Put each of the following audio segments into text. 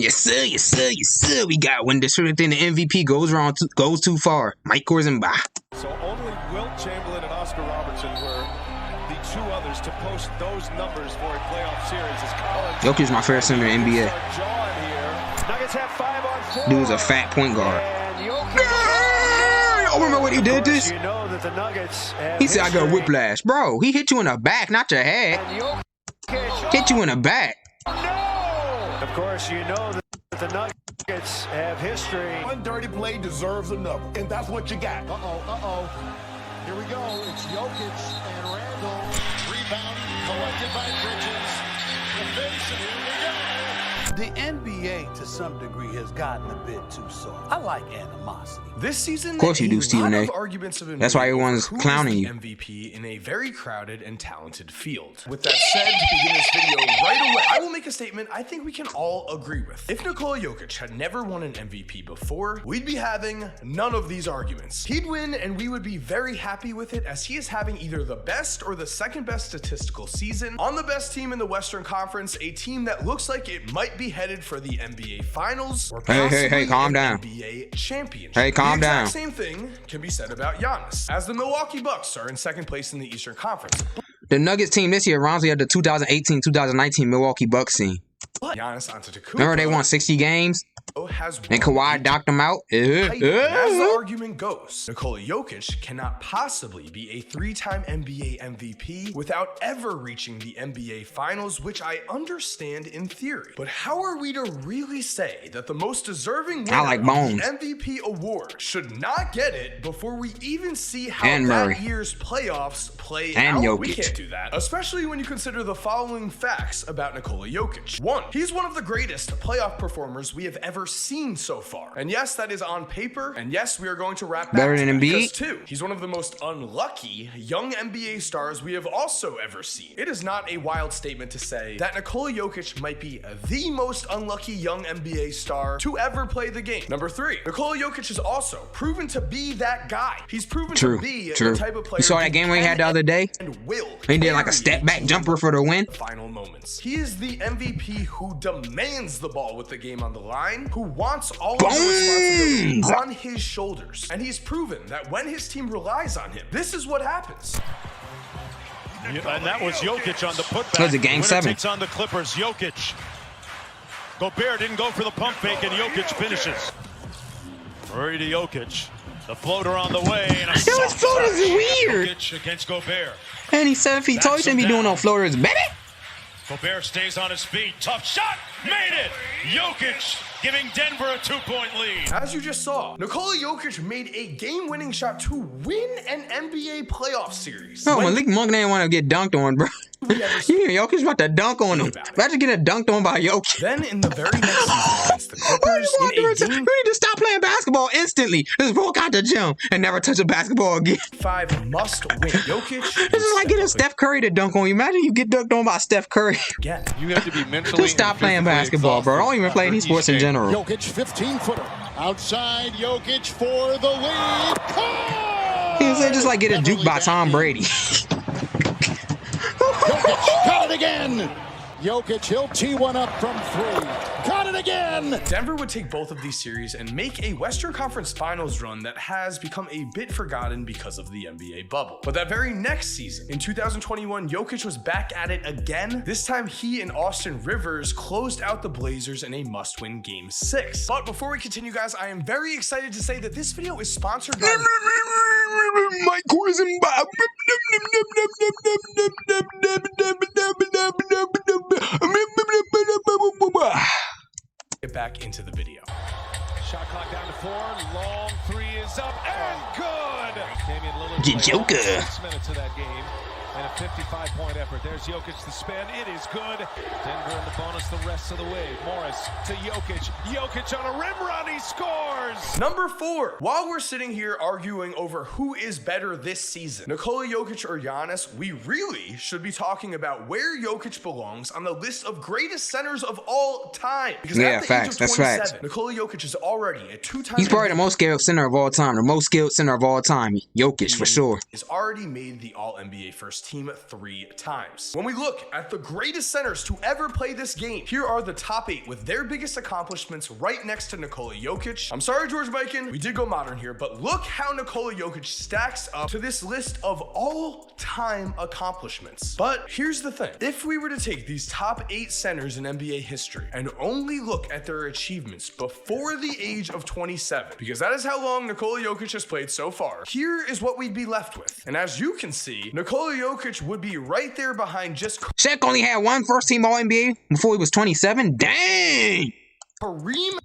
Yes, sir. Yes, sir. Yes, sir. We got when distributing the MVP goes too far. Mike Korzenbach. So only Wilt Chamberlain and Oscar Robertson were the two others to post those numbers for a playoff series. Jokic is my favorite center in the NBA. Nuggets have 5 on 4. Dude's a fat point guard. Oh, remember what he did this? You know that the Nuggets He said, I got whiplash. Bro, he hit you in the back, not your head. Hit you in the back. Of course, you know that the Nuggets have history. One dirty play deserves another, and that's what you got. Here we go. It's Jokic and Randall. Rebound collected by Bridges. The face, and here we go. The NBA, to some degree, has gotten a bit too soft. I like animosity. This season, of course you do, Stephen A. That's why everyone's clowning you. MVP in a very crowded and talented field. With that said, to begin this video right away, I will make a statement I think we can all agree with. If Nikola Jokic had never won an MVP before, we'd be having none of these arguments. He'd win, and we would be very happy with it, as he is having either the best or the second best statistical season on the best team in the Western Conference, a team that looks like it might be headed for the NBA Finals or possibly hey, calm down. NBA Championship. Hey, calm the down. exact same thing can be said about Giannis, as the Milwaukee Bucks are in second place in the Eastern Conference. The Nuggets team this year reminds me of the 2018-2019 Milwaukee Bucks team. But Giannis Antetokounmpo, Remember they won 60 games? And Kawhi knocked them out. As the argument goes, Nikola Jokic cannot possibly be a 3-time NBA MVP without ever reaching the NBA Finals, which I understand in theory. But how are we to really say that the most deserving winner of the MVP award should not get it before we even see how that year's playoffs play out? Jokic. We can't do that, especially when you consider the following facts about Nikola Jokic. 1, he's one of the greatest playoff performers we have ever seen so far. And yes, that is on paper. And yes, we are going to wrap better than Embiid. Because 2, he's one of the most unlucky young NBA stars we have also ever seen. It is not a wild statement to say that Nikola Jokic might be the most unlucky young NBA star to ever play the game. Number 3, Nikola Jokic is also proven to be that guy. He's proven to be the type of player. You saw that game where he had the other day? And will. He did like a step back jumper for the win. Final moments. He is the MVP who demands the ball with the game on the line, who wants all of the responsibility on his shoulders. And he's proven that when his team relies on him, this is what happens. And that was Jokic on the putback. That was a game 7. Takes on the Clippers. Jokic. Gobert didn't go for the pump fake, and Jokic finishes. Murray to Jokic. The floater on the way. And his floater's weird. Jokic against Gobert. And he's 7 feet tall. He shouldn't be doing no floaters, baby. Gobert stays on his feet. Tough shot. Made it. Jokic giving Denver a 2-point lead. As you just saw, Nikola Jokic made a game-winning shot to win an NBA playoff series. Oh, Malik Monk didn't want to get dunked on, bro. Jokic about to dunk on him. Imagine getting dunked on by Jokic. Then in the very next season against the Clippers, we need to stop playing basketball instantly. Just walk out the gym and never touch a basketball again. 5 must win. Jokic. This is like getting Steph Curry to dunk on you. Imagine you get dunked on by Steph Curry. Again, you have to be mentally. Just stop playing basketball, bro. Don't even play any sports in general. Jokic, 15-footer. Outside, Jokic for the lead. It's just like getting juked by Tom Brady. Jokic got it again. Jokic, he'll tee one up from 3. Got it again. Denver would take both of these series and make a Western Conference Finals run that has become a bit forgotten because of the NBA bubble. But that very next season, in 2021, Jokic was back at it again. This time, he and Austin Rivers closed out the Blazers in a must-win Game 6. But before we continue, guys, I am very excited to say that this video is sponsored by Mike Korzenbach. Get back into the video. Shot clock down to 4. Long 3 is up and good. Damian Lillard. Joker. 6 minutes of that game. And a 55-point effort. There's Jokic to spin. It is good. Denver in the bonus the rest of the way. Morris to Jokic. Jokic on a rim run. He scores. Number 4. While we're sitting here arguing over who is better this season, Nikola Jokic or Giannis, we really should be talking about where Jokic belongs on the list of greatest centers of all time. Because at the age of 27, Nikola Jokic is already a 2-time. He's probably the most skilled center of all time. The most skilled center of all time. Jokic, for sure. He's already made the All-NBA first first team 3 times. When we look at the greatest centers to ever play this game, here are the top 8 with their biggest accomplishments right next to Nikola Jokic. I'm sorry, George Mikan, we did go modern here, but look how Nikola Jokic stacks up to this list of all-time accomplishments. But here's the thing. If we were to take these top 8 centers in NBA history and only look at their achievements before the age of 27, because that is how long Nikola Jokic has played so far, here is what we'd be left with. And as you can see, Nikola Jokic would be right there behind just Shaq only had one first-team All-NBA before he was 27. Dang! Kareem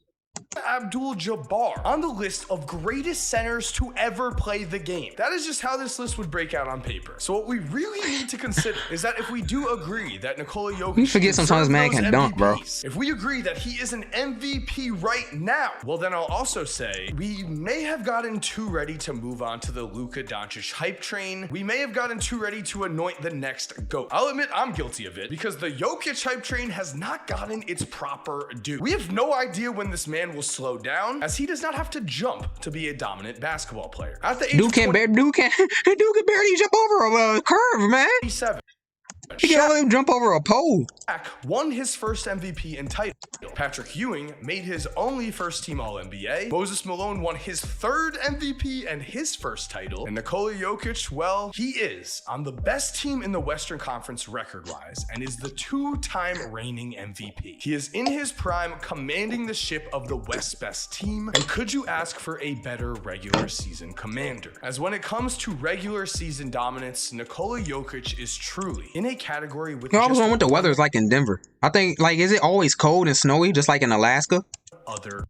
Abdul-Jabbar on the list of greatest centers to ever play the game. That is just how this list would break out on paper. So what we really need to consider is that if we do agree that Nikola Jokic, You forget sometimes man can dunk, bro. If we agree that he is an MVP right now, well then I'll also say we may have gotten too ready to move on to the Luka Doncic hype train. We may have gotten too ready to anoint the next GOAT. I'll admit I'm guilty of it because the Jokic hype train has not gotten its proper due. We have no idea when this man will slow down, as he does not have to jump to be a dominant basketball player. At the age Dude can barely jump over a curve, man. 27, He can only jump over a pole. Shaq won his first MVP and title. Patrick Ewing made his only first-team All-NBA. Moses Malone won his 3rd MVP and his first title. And Nikola Jokic, well, he is on the best team in the Western Conference record-wise and is the 2-time reigning MVP. He is in his prime, commanding the ship of the West's best team. And could you ask for a better regular season commander? As when it comes to regular season dominance, Nikola Jokic is truly in a category with I always wonder what the weather is like in Denver. I think, like, is it always cold and snowy, just like in Alaska?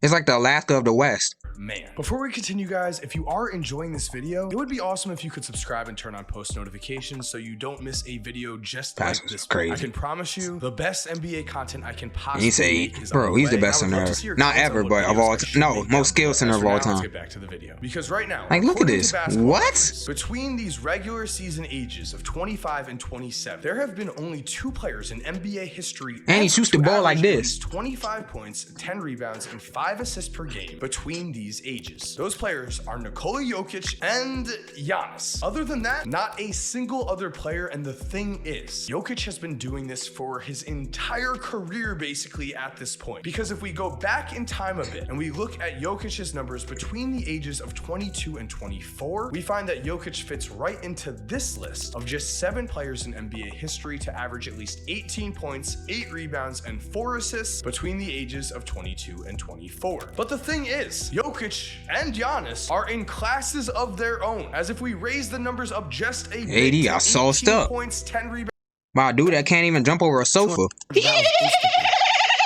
It's like the Alaska of the West. Man. Before we continue, guys, if you are enjoying this video, it would be awesome if you could subscribe and turn on post notifications so you don't miss a video just like this. Crazy. I can promise you the best NBA content I can possibly He say, make is bro, on the he's the way. best I would center love to ever. see your Not comments on ever, what but of videos all I should time. No, make most skill next. center As of for all now, time. Let's get back to the video. Because right now, Like, look at according this. to basketball What? reference, between these regular season ages of 25 and 27, there have been only 2 players in NBA history And he shoots the ball like average at this. least 25 points, 10 rebounds, and 5 assists per game between these ages. Those players are Nikola Jokic and Giannis. Other than that, not a single other player, and the thing is, Jokic has been doing this for his entire career basically at this point. Because if we go back in time a bit and we look at Jokic's numbers between the ages of 22 and 24, we find that Jokic fits right into this list of just 7 players in NBA history to average at least 18 points, 8 rebounds, and 4 assists between the ages of 22 and 24. But the thing is, Jokic and Giannis are in classes of their own, as if we raise the numbers up just a bit, 80, I sauced 18 up. points, 10 rebounds. Wow, dude that can't even jump over a sofa.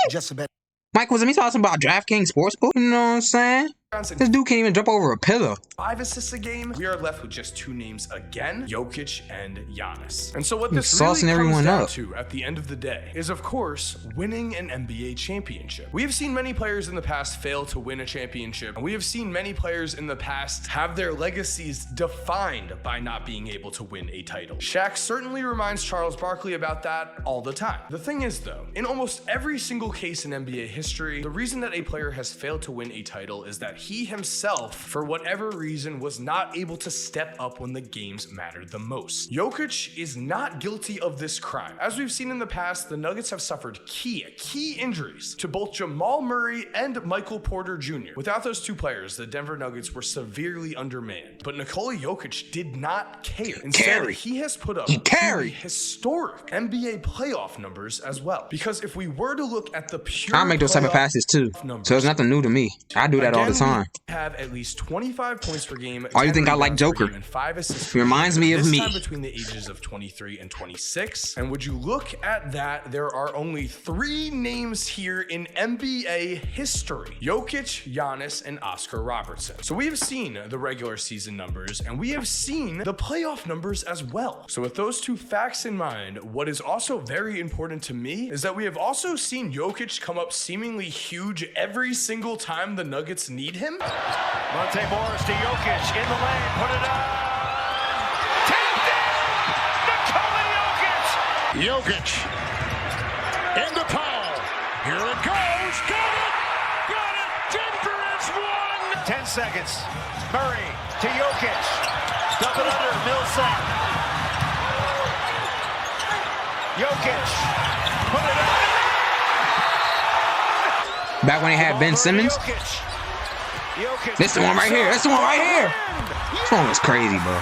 Just about. Mike, was me talking about DraftKings Sportsbook? You know what I'm saying? This dude can't even jump over a pillar. 5 assists a game. We are left with just 2 names again, Jokic and Giannis. And so what this He's really saucing comes everyone down up. to at the end of the day is, of course, winning an NBA championship. We have seen many players in the past fail to win a championship, and we have seen many players in the past have their legacies defined by not being able to win a title. Shaq certainly reminds Charles Barkley about that all the time. The thing is, though, in almost every single case in NBA history, the reason that a player has failed to win a title is that he himself, for whatever reason, was not able to step up when the games mattered the most. Jokic is not guilty of this crime. As we've seen in the past, the Nuggets have suffered key injuries to both Jamal Murray and Michael Porter Jr. Without those 2 players, the Denver Nuggets were severely undermanned. But Nikola Jokic did not care. Instead, he has put up truly historic NBA playoff numbers as well. Because if we were to look at the pure I make those type of passes too, so it's nothing new to me. I do that all the time. Have at least 25 points per game. Oh, you think I like rebounds per Joker? game, and 5 assists. Reminds me of this me. time between the ages of 23 and 26. And would you look at that? There are only 3 names here in NBA history: Jokic, Giannis, and Oscar Robertson. So we have seen the regular season numbers, and we have seen the playoff numbers as well. So with those 2 facts in mind, what is also very important to me is that we have also seen Jokic come up seemingly huge every single time the Nuggets need him. Monte Morris to Jokic in the lane, put it up. Tapped in! Nikola Jokic! Jokic into Powell. Here it goes. Got it! Got it! Denver has won! 10 seconds. Murray to Jokic. Dump it under, Millsap. Jokic. Put it up. Back when they had Ben Simmons. Jokic. This the one right here. That's the one right here. This one was crazy, bro.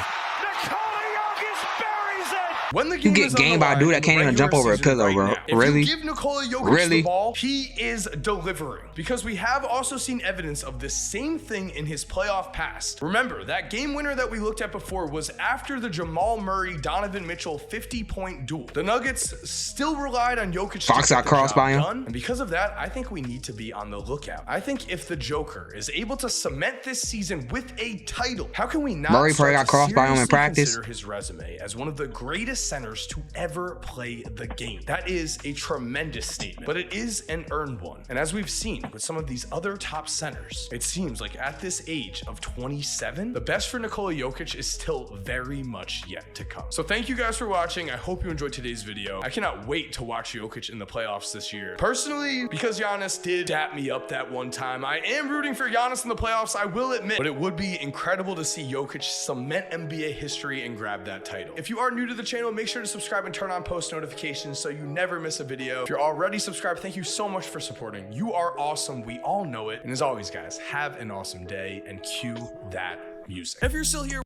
When the You game get is on gamed the by a line dude in that the can't even regular jump over a season pillow, right bro. now, if Really? you give Nikola Jokic Really? the ball, he is delivering. Because we have also seen evidence of the same thing in his playoff past. Remember, that game winner that we looked at before was after the Jamal Murray-Donovan Mitchell 50-point duel. The Nuggets still relied on Jokic Fox to got get the crossed job by him. done, and because of that, I think we need to be on the lookout. I think if the Joker is able to cement this season with a title, how can we not Murray start probably got to crossed by him in seriously practice. consider his resume as one of the greatest centers to ever play the game? That is a tremendous statement, but it is an earned one. And as we've seen with some of these other top centers, it seems like at this age of 27, the best for Nikola Jokic is still very much yet to come. So thank you guys for watching. I hope you enjoyed today's video. I cannot wait to watch Jokic in the playoffs this year. Personally, because Giannis did dap me up that one time, I am rooting for Giannis in the playoffs, I will admit, but it would be incredible to see Jokic cement NBA history and grab that title. If you are new to the channel, make sure to subscribe and turn on post notifications so you never miss a video. If you're already subscribed, thank you so much for supporting. You are awesome. We all know it. And as always, guys, have an awesome day and cue that music. If you're still here,